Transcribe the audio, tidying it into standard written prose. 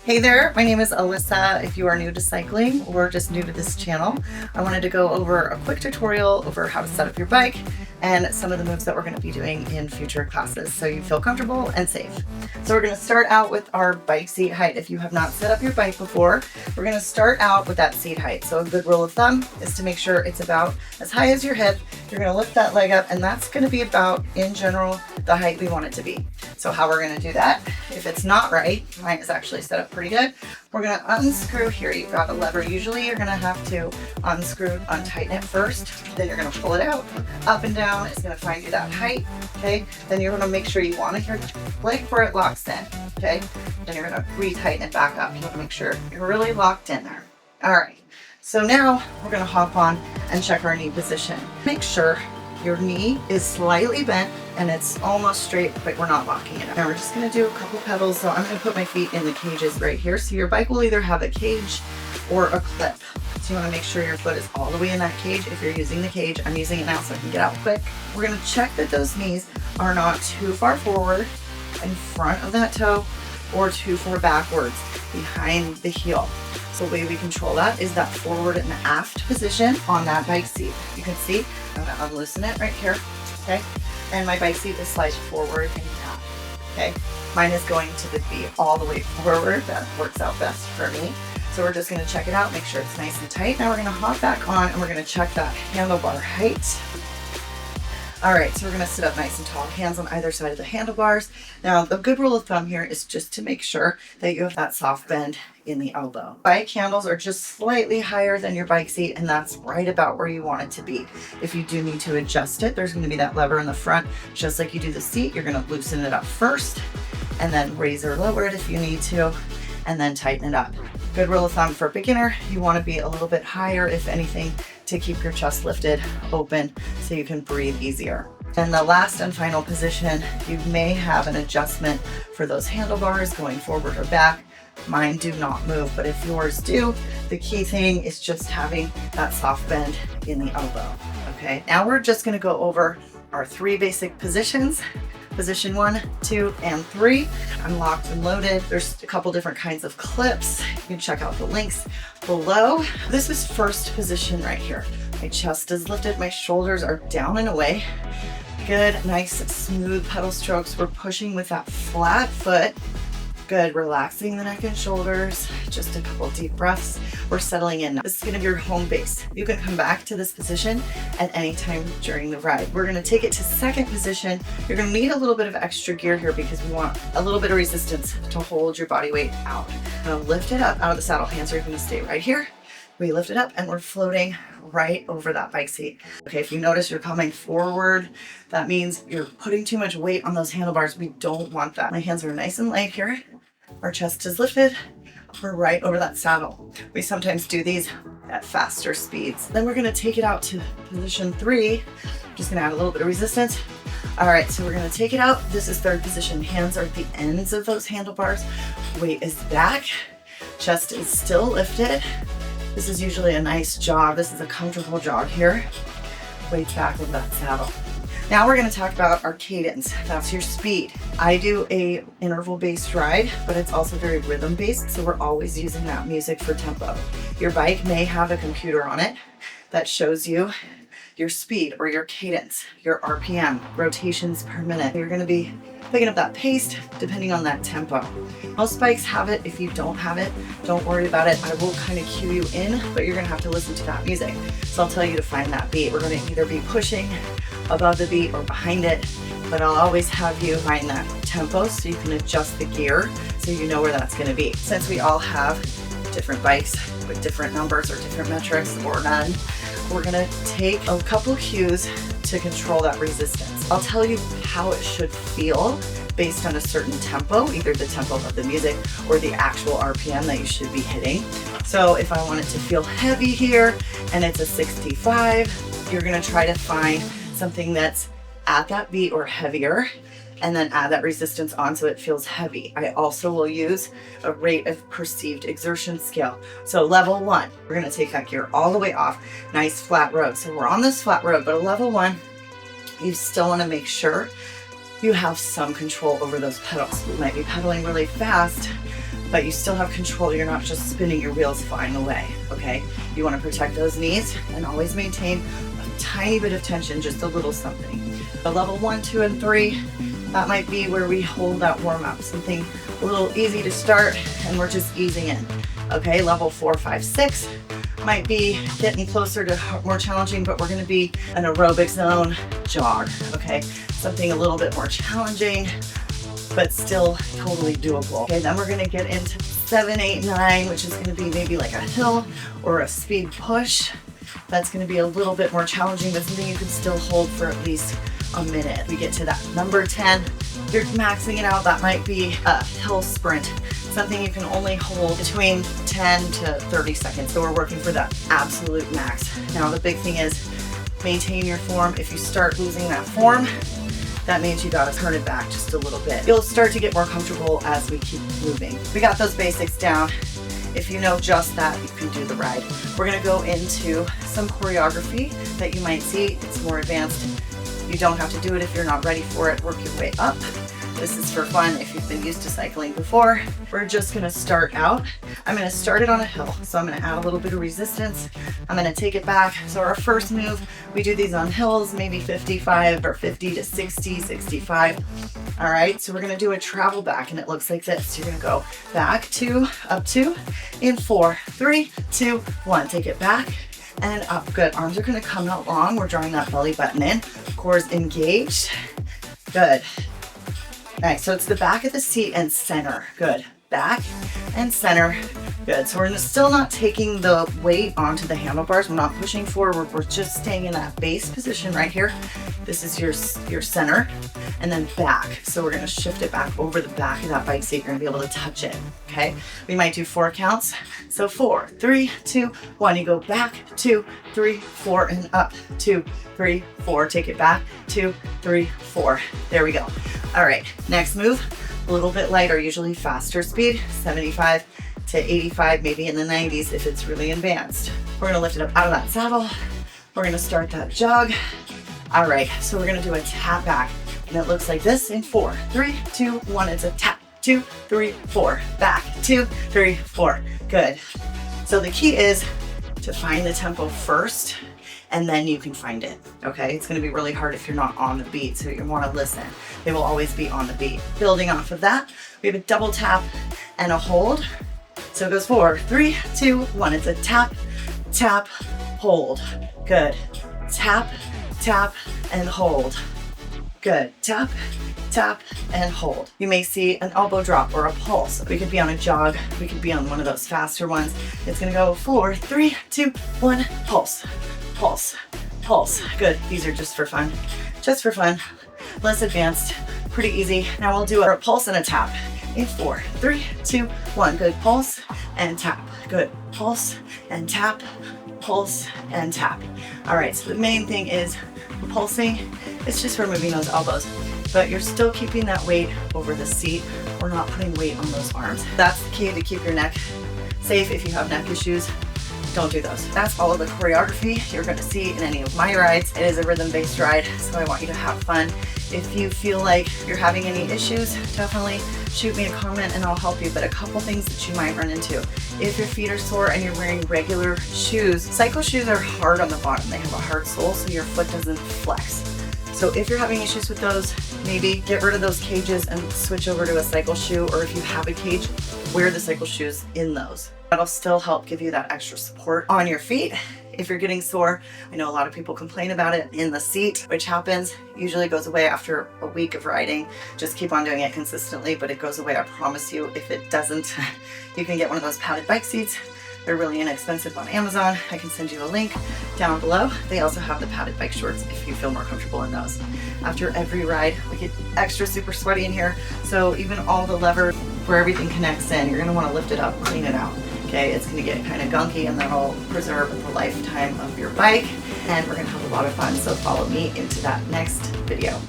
Hey there, my name is Alyssa. If you are new to cycling or just new to this channel, I wanted to go over a quick tutorial over how to set up your bike and some of the moves that we're going to be doing in future classes so you feel comfortable and safe. So we're going to start out with our bike seat height. If you have not set up your bike before, we're going to start out with that seat height. So a good rule of thumb is to make sure it's about as high as your hip. You're going to lift that leg up, and that's going to be about, in general, the height we want it to be. So how we're going to do that, if it's not right, mine is actually set up pretty good. We're going to unscrew here. You've got a lever. Usually you're going to have to untighten it first. Then you're going to pull it out, up and down. It's going to find you that height. Okay. Then you're going to make sure you want to leg where it locks in. Okay. Then you're going to retighten it back up. You want to make sure you're really locked in there. All right. So now we're going to hop on and check our knee position. Make sure your knee is slightly bent and it's almost straight, but we're not locking it up. Now we're just going to do a couple pedals. So I'm going to put my feet in the cages right here. So your bike will either have a cage or a clip. So you want to make sure your foot is all the way in that cage. If you're using the cage, I'm using it now so I can get out quick. We're going to check that those knees are not too far forward in front of that toe or too far backwards behind the heel. So the way we control that is that forward and aft position on that bike seat. You can see I'm going to unloosen it right here, okay? And my bike seat is sliding forward and down, okay? Mine is going to be all the way forward. That works out best for me. So we're just going to check it out, make sure it's nice and tight. Now we're going to hop back on and we're going to check that handlebar height. All right, so we're going to sit up nice and tall, hands on either side of the handlebars. Now, the good rule of thumb here is just to make sure that you have that soft bend in the elbow. Bike handles are just slightly higher than your bike seat, and that's right about where you want it to be. If you do need to adjust it, there's going to be that lever in the front. Just like you do the seat, you're going to loosen it up first, and then raise or lower it if you need to, and then tighten it up. Good rule of thumb for a beginner, you want to be a little bit higher, if anything, to keep your chest lifted, open, so you can breathe easier. And the last and final position, you may have an adjustment for those handlebars going forward or back. Mine do not move, but if yours do, the key thing is just having that soft bend in the elbow. Okay, now we're just going to go over our 3 basic positions. Position 1, 2, and 3. I'm locked and loaded. There's a couple different kinds of clips. You can check out the links below. This is first position right here. My chest is lifted, my shoulders are down and away. Good, nice, smooth pedal strokes. We're pushing with that flat foot. Good, relaxing the neck and shoulders. Just a couple deep breaths. We're settling in. This is going to be your home base. You can come back to this position at any time during the ride. We're going to take it to second position. You're going to need a little bit of extra gear here because we want a little bit of resistance to hold your body weight out. Now lift it up out of the saddle. Hands are going to stay right here. We lift it up and we're floating right over that bike seat. Okay, if you notice you're coming forward, that means you're putting too much weight on those handlebars. We don't want that. My hands are nice and light here. Our chest is lifted. We're right over that saddle. We sometimes do these at faster speeds. Then we're going to take it out to position 3. I'm just going to add a little bit of resistance. All right, so we're going to take it out. This is third position. Hands are at the ends of those handlebars. Weight is back. Chest is still lifted. This is usually a nice jog. This is a comfortable jog here. Weight's back over that saddle. Now we're going to talk about our cadence. That's your speed. I do a interval-based ride, but it's also very rhythm-based, so we're always using that music for tempo. Your bike may have a computer on it that shows you your speed or your cadence, your RPM, rotations per minute. You're going to be picking up that pace depending on that tempo. Most bikes have it. If you don't have it, don't worry about it. I will kind of cue you in, but you're going to have to listen to that music. So I'll tell you to find that beat. We're going to either be pushing above the beat or behind it, but I'll always have you find that tempo so you can adjust the gear so you know where that's going to be. Since we all have different bikes with different numbers or different metrics or none, we're going to take a couple cues to control that resistance. I'll tell you how it should feel based on a certain tempo, either the tempo of the music or the actual RPM that you should be hitting. So if I want it to feel heavy here and it's a 65, you're going to try to find something that's at that beat or heavier, and then add that resistance on so it feels heavy. I also will use a rate of perceived exertion scale. So level 1, we're going to take that gear all the way off. Nice flat road. So we're on this flat road, but a level 1, you still want to make sure you have some control over those pedals. We might be pedaling really fast, but you still have control. You're not just spinning your wheels flying away, okay? You want to protect those knees and always maintain a tiny bit of tension, just a little something. So level 1, 2, and 3, that might be where we hold that warm up, something a little easy to start and we're just easing in. Okay, level 4, 5, 6 might be getting closer to more challenging, but we're gonna be an aerobic zone jog, okay? Something a little bit more challenging, but still totally doable. Okay, then we're gonna get into 7, 8, 9, which is gonna be maybe like a hill or a speed push. That's gonna be a little bit more challenging, but something you can still hold for at least a minute. We get to that number 10, you're maxing it out. That might be a hill sprint, something you can only hold between 10 to 30 seconds. So we're working for that absolute max. Now the big thing is maintain your form. If you start losing that form, that means you gotta turn it back just a little bit. You'll start to get more comfortable as we keep moving. We got those basics down. If you know just that, you can do the ride. We're gonna go into some choreography that you might see. It's more advanced. You don't have to do it if you're not ready for it. Work your way up. This is for fun if you've been used to cycling before. We're just gonna start out. I'm gonna start it on a hill. So I'm gonna add a little bit of resistance. I'm gonna take it back. So our first move, we do these on hills, maybe 55 or 50 to 60, 65. All right, so we're gonna do a travel back and it looks like this. You're gonna go back, 2, up 2, in 4, 3, 2, 1. Take it back and up. Good, arms are gonna come out long. We're drawing that belly button in. Core's engaged. Good. Nice, so it's the back of the seat and center. Good, back and center. Good, so we're still not taking the weight onto the handlebars. We're not pushing forward. We're just staying in that base position right here. This is your center, and then back. So we're gonna shift it back over the back of that bike seat. You're gonna be able to touch it, okay? We might do 4 counts. So 4, 3, 2, 1. You go back, 2, 3, 4, and up, 2, 3, 4. Take it back, 2, 3, 4. There we go. All right, next move, a little bit lighter, usually faster speed, 75 to 85, maybe in the 90s if it's really advanced. We're gonna lift it up out of that saddle. We're gonna start that jog. All right, so we're gonna do a tap back. And it looks like this in 4, 3, 2, 1. It's a tap, 2, 3, 4. Back, 2, 3, 4. Good. So the key is to find the tempo first, and then you can find it, okay? It's gonna be really hard if you're not on the beat, so you wanna listen. They will always be on the beat. Building off of that, we have a double tap and a hold. So it goes 4, 3, 2, 1. It's a tap, tap, hold. Good. Tap, tap, and hold. Good. Tap, tap, and hold. You may see an elbow drop or a pulse. We could be on a jog. We could be on one of those faster ones. It's gonna go 4, 3, 2, 1, pulse. Pulse, pulse. Good. These are just for fun. Just for fun. Less advanced. Pretty easy. Now we'll do a pulse and a tap. In 4, 3, 2, 1. Good. Pulse and tap. Good. Pulse and tap. Pulse and tap. All right. So the main thing is pulsing. It's just removing those elbows, but you're still keeping that weight over the seat. We're not putting weight on those arms. That's the key to keep your neck safe. If you have neck issues, don't do those. That's all of the choreography you're gonna see in any of my rides. It is a rhythm-based ride, so I want you to have fun. If you feel like you're having any issues, definitely shoot me a comment and I'll help you. But a couple things that you might run into. If your feet are sore and you're wearing regular shoes, cycle shoes are hard on the bottom. They have a hard sole, so your foot doesn't flex. So if you're having issues with those, maybe get rid of those cages and switch over to a cycle shoe, or if you have a cage, wear the cycle shoes in those. That'll still help give you that extra support on your feet. If you're getting sore, I know a lot of people complain about it in the seat, which happens, usually goes away after a week of riding. Just keep on doing it consistently, but it goes away, I promise you. If it doesn't, you can get one of those padded bike seats. They're really inexpensive on Amazon. I can send you a link down below. They also have the padded bike shorts if you feel more comfortable in those. After every ride, we get extra super sweaty in here. So even all the levers where everything connects in, you're gonna wanna lift it up, clean it out. Okay, it's gonna get kind of gunky and that'll preserve the lifetime of your bike. And we're gonna have a lot of fun, so follow me into that next video.